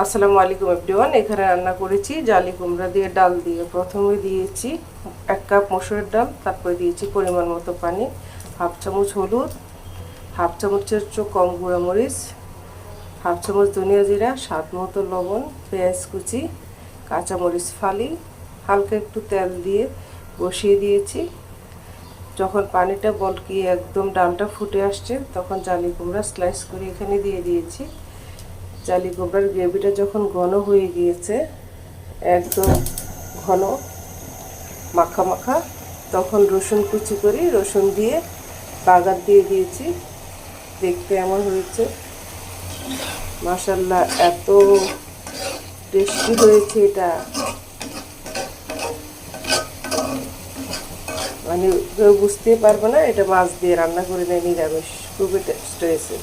আসসালামু আলাইকুম এভরিওয়ান। এখানে রান্না করেছি জালি কুমড়া দিয়ে ডাল দিয়ে। প্রথমে দিয়েছি 1 কাপ মসুরের ডাল, তারপরে দিয়েছি পরিমাণ মতো পানি, হাফ চামচ হলুদ, হাফ চামচের চেয়ে কম গুঁড়া মরিচ, হাফ চামচ ধনিয়া জিরা, স্বাদ মতো লবণ, পেঁয়াজ কুচি, কাঁচামরিচ ফালি, হালকা একটু তেল দিয়ে বসিয়ে দিয়েছি। যখন পানিটা বলকিয়ে একদম ডালটা ফুটে আসছে তখন জালি কুমড়া স্লাইস করে এখানে দিয়ে দিয়েছি। জালি কুমড়ার গ্রেভিটা যখন ঘন হয়ে গিয়েছে, একদম ঘন মাখা মাখা, তখন রসুন কুচি করি, রসুন দিয়ে বাগার দিয়ে দিয়েছি। দেখতে এমন হয়েছে, মাশাআল্লাহ এত টেস্টি হয়েছে এটা, মানে কেউ বুঝতেই পারবে না এটা মাছ দিয়ে রান্না করে নেয় নিরামিষ। খুবই টেস্ট হয়েছে।